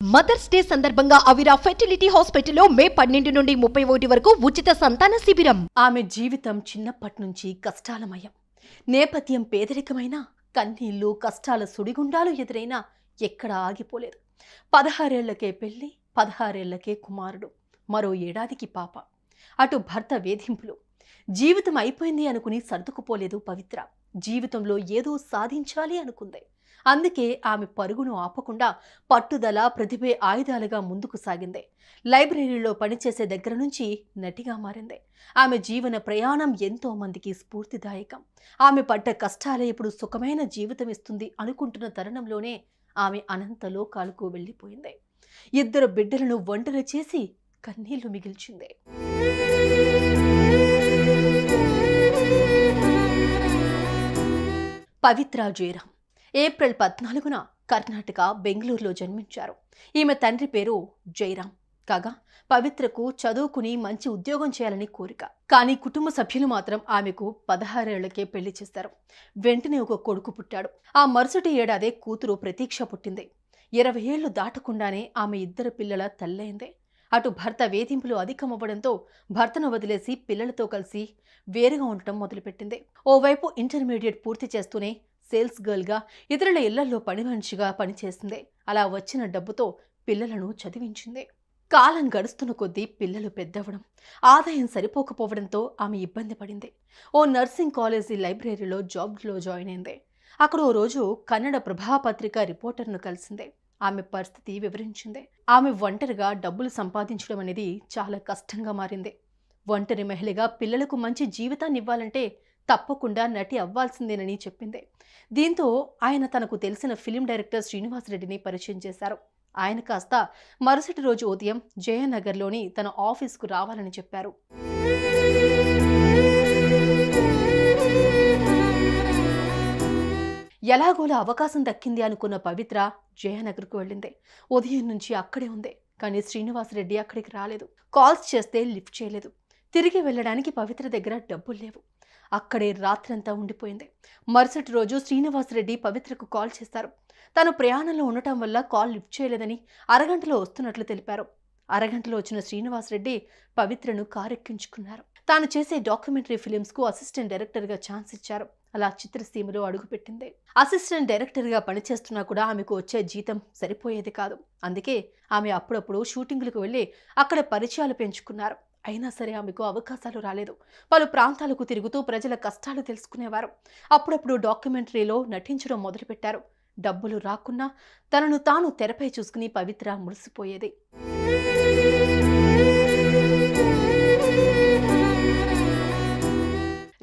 Mothers day సందర్భంగా అవిరా fertility హాస్పిటల్లో మే 12 నుండి 31 వరకు ఉచిత సంతాన శిబిరం. ఆమె జీవితం చిన్నప్పటి నుంచి కష్టాలమయం. నేపథ్యం పేదరికమైన, కన్నీళ్లు కష్టాల సుడిగుండాలు ఎదురైనా ఎక్కడ ఆగిపోలేదు. 16 ఏళ్లకే పెళ్లి, 16 ఏళ్లకే కుమారుడు, మరో ఏడాదికి పాప. అటు భర్త వేధింపులు. జీవితం అయిపోయింది అనుకుని సర్దుకుపోలేదు పవిత్ర. జీవితంలో ఏదో సాధించాలి అనుకుంది. అందుకే ఆమె పరుగును ఆపకుండా పట్టుదల, ప్రతిభే ఆయుధాలుగా ముందుకు సాగింది. లైబ్రరీలో పనిచేసే దగ్గర నుంచి నటిగా మారింది. ఆమె జీవన ప్రయాణం ఎంతో మందికి స్ఫూర్తిదాయకం. ఆమె పడ్డ కష్టాలే ఇప్పుడు సుఖమైన జీవితం ఇస్తుంది అనుకుంటున్న తరుణంలోనే ఆమె అనంత లోకాలకు వెళ్ళిపోయింది. 2 బిడ్డలను ఒంటరి చేసి కన్నీళ్లు మిగిల్చింది. పవిత్ర జయరాం ఏప్రిల్ 14న కర్ణాటక బెంగళూరులో జన్మించారు. ఈమె తండ్రి పేరు జయరాం కాగా పవిత్రకు చదువుకుని మంచి ఉద్యోగం చేయాలని కోరిక. కానీ కుటుంబ సభ్యులు మాత్రం ఆమెకు 16 ఏళ్లకే పెళ్లి చేశారు. వెంటనే ఒక కొడుకు పుట్టాడు. ఆ మరుసటి ఏడాదే కూతురు ప్రతీక్ష పుట్టింది. 20 ఏళ్లు దాటకుండానే ఆమె 2 పిల్లల తల్లయింది. అటు భర్త వేధింపులు అధికమవ్వడంతో భర్తను వదిలేసి పిల్లలతో కలిసి వేరుగా ఉండటం మొదలుపెట్టింది. ఓవైపు ఇంటర్మీడియట్ పూర్తి చేస్తూనే సేల్స్ గర్ల్గా ఇతరుల ఇళ్లలో పని మనిషిగా పనిచేసింది. అలా వచ్చిన డబ్బుతో పిల్లలను చదివించింది. కాలం గడుస్తున్న కొద్దీ పిల్లలు పెద్దవడం, ఆదాయం సరిపోకపోవడంతో ఆమె ఇబ్బంది పడింది. ఓ నర్సింగ్ కాలేజీ లైబ్రరీలో జాబ్లో జాయిన్ అయింది. అక్కడ ఓ రోజు కన్నడ ప్రభాపత్రిక రిపోర్టర్ను కలిసింది. ఆమె పరిస్థితి వివరించింది. ఆమె ఒంటరిగా డబ్బులు సంపాదించడం అనేది చాలా కష్టంగా మారింది. ఒంటరి మహిళగా పిల్లలకు మంచి జీవితాన్ని ఇవ్వాలంటే తప్పకుండా నటి అవ్వాల్సిందేనని చెప్పింది. దీంతో ఆయన తనకు తెలిసిన ఫిలిం డైరెక్టర్ శ్రీనివాస్ రెడ్డిని పరిచయం చేశారు. ఆయన కాస్త మరుసటి రోజు ఉదయం జయనగర్లోని తన ఆఫీస్కు రావాలని చెప్పారు. ఎలాగోలా అవకాశం దక్కింది అనుకున్న పవిత్ర జయనగర్కు వెళ్ళింది. ఉదయం నుంచి అక్కడే ఉంది. కానీ శ్రీనివాస్ రెడ్డి అక్కడికి రాలేదు. కాల్స్ చేస్తే లిఫ్ట్ చేయలేదు. తిరిగి వెళ్ళడానికి పవిత్ర దగ్గర డబ్బులు లేవు. అక్కడే రాత్రంతా ఉండిపోయింది. మరుసటి రోజు శ్రీనివాస్ రెడ్డి పవిత్రకు కాల్ చేశారు. తను ప్రయాణంలో ఉండటం వల్ల కాల్ లిఫ్ట్ చేయలేదని, అరగంటలో వస్తున్నట్లు తెలిపారు. అరగంటలో వచ్చిన శ్రీనివాస్ రెడ్డి పవిత్రను కారెక్కించుకున్నారు. తాను చేసే డాక్యుమెంటరీ ఫిలిమ్స్కు అసిస్టెంట్ డైరెక్టర్గా ఛాన్స్ ఇచ్చారు. అలా చిత్రసీమలో అడుగుపెట్టింది. అసిస్టెంట్ డైరెక్టర్గా పనిచేస్తున్నా కూడా ఆమెకు వచ్చే జీతం సరిపోయేది కాదు. అందుకే ఆమె అప్పుడప్పుడు షూటింగ్లకు వెళ్ళి అక్కడ పరిచయాలు పెంచుకున్నారు. అయినా సరే ఆమెకు అవకాశాలు రాలేదు. పలు ప్రాంతాలకు తిరుగుతూ ప్రజల కష్టాలు తెలుసుకునేవారు. అప్పుడప్పుడు డాక్యుమెంటరీలో నటించడం మొదలుపెట్టారు. డబ్బులు రాకున్నా తనను తాను తెరపై చూసుకుని పవిత్ర మురిసిపోయేది.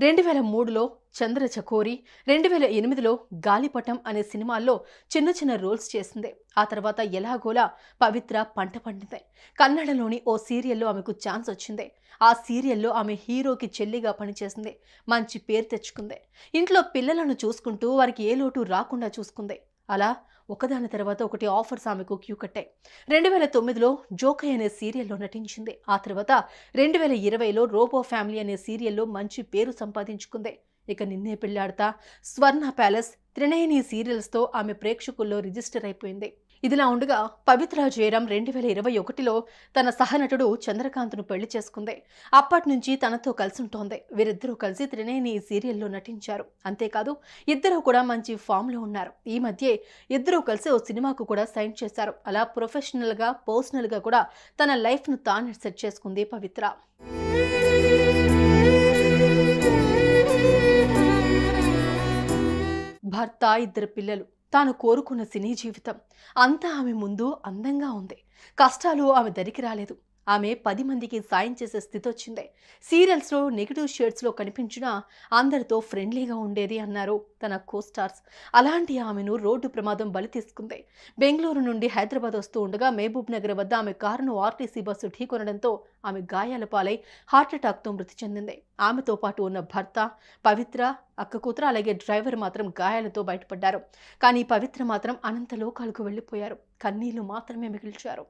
2003లో చంద్రచకోరి, 2008లో గాలిపటం అనే సినిమాల్లో చిన్న చిన్న రోల్స్ చేసింది. ఆ తర్వాత ఎలాగోలా పవిత్ర పంట పండింది. కన్నడలోని ఓ సీరియల్లో ఆమెకు ఛాన్స్ వచ్చింది. ఆ సీరియల్లో ఆమె హీరోకి చెల్లిగా పనిచేసింది. మంచి పేరు తెచ్చుకుంది. ఇంట్లో పిల్లలను చూసుకుంటూ వారికి ఏ లోటు రాకుండా చూసుకుంది. అలా ఒకదాని తర్వాత ఒకటి ఆఫర్స్ ఆమెకు క్యూ కట్టాయి. 2009లో జోకై అనే సీరియల్లో నటించింది. ఆ తర్వాత 2020లో రోబో ఫ్యామిలీ అనే సీరియల్లో మంచి పేరు సంపాదించుకుంది. ఇక నిన్నే పెళ్లాడతా, స్వర్ణ ప్యాలెస్, త్రినయని సీరియల్స్తో ఆమె ప్రేక్షకుల్లో రిజిస్టర్ అయిపోయింది. ఇదిలా ఉండగా పవిత్ర జయరాం 2021లో తన సహనటుడు చంద్రకాంత్ను పెళ్లి చేసుకుంది. అప్పటి నుంచి తనతో కలిసి ఉంటోంది. వీరిద్దరూ కలిసి త్రినయని సీరియల్లో నటించారు. అంతేకాదు ఇద్దరూ కూడా మంచి ఫామ్లో ఉన్నారు. ఈ మధ్య ఇద్దరూ కలిసి ఓ సినిమాకు కూడా సైన్ చేశారు. అలా ప్రొఫెషనల్గా, పర్సనల్గా కూడా తన లైఫ్ను తాను సెట్ చేసుకుంది పవిత్ర. భర్త, 2 పిల్లలు, తాను కోరుకున్న సినీ జీవితం అంతా ఆమె ముందు అందంగా ఉంది. కష్టాలు ఆమె దరికి రాలేదు. ఆమె 10 మందికి సాయం చేసే స్థితి వచ్చింది. సీరియల్స్లో నెగిటివ్ షేడ్స్లో కనిపించినా అందరితో ఫ్రెండ్లీగా ఉండేది అన్నారు తన కోస్టార్స్. అలాంటి ఆమెను రోడ్డు ప్రమాదం బలి తీసుకుంది. బెంగళూరు నుండి హైదరాబాద్ వస్తూ ఉండగా మహబూబ్ నగర్ వద్ద ఆమె కారును ఆర్టీసీ బస్సు ఢీకొనడంతో ఆమె గాయాల పాలై హార్ట్అటాక్తో మృతి చెందింది. ఆమెతో పాటు ఉన్న భర్త, పవిత్ర, అక్క కూతురు, అలాగే డ్రైవర్ మాత్రం గాయాలతో బయటపడ్డారు. కానీ పవిత్ర మాత్రం అనంత లోకాలకు వెళ్ళిపోయారు. కన్నీళ్లు మాత్రమే మిగిల్చారు.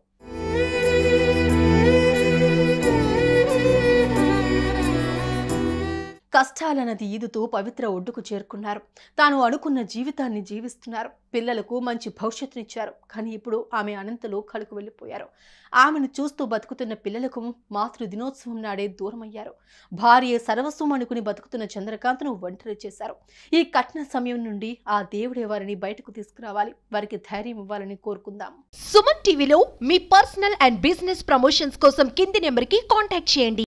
కష్టాలన్నది ఈదుతూ పవిత్ర ఒడ్డుకు చేరుకున్నారు. తాను అనుకున్న జీవితాన్ని జీవిస్తున్నారు. పిల్లలకు మంచి భవిష్యత్తునిచ్చారు. కానీ ఇప్పుడు ఆమె అనంతలో కళకు వెళ్ళిపోయారు. ఆమెను చూస్తూ బతుకుతున్న పిల్లలకు మాతృ దినోత్సవం నాడే దూరమయ్యారు. భార్య సర్వస్వం అనుకుని బతుకుతున్న చంద్రకాంత్ను ఒంటరి చేశారు. ఈ కఠిన సమయం నుండి ఆ దేవుడే వారిని బయటకు తీసుకురావాలి, వారికి ధైర్యం ఇవ్వాలని కోరుకుందాం. సుమన్ టీవీలో మీ పర్సనల్ అండ్ బిజినెస్ ప్రమోషన్స్ కోసం కింది నెంబర్కి కాంటాక్ట్ చేయండి.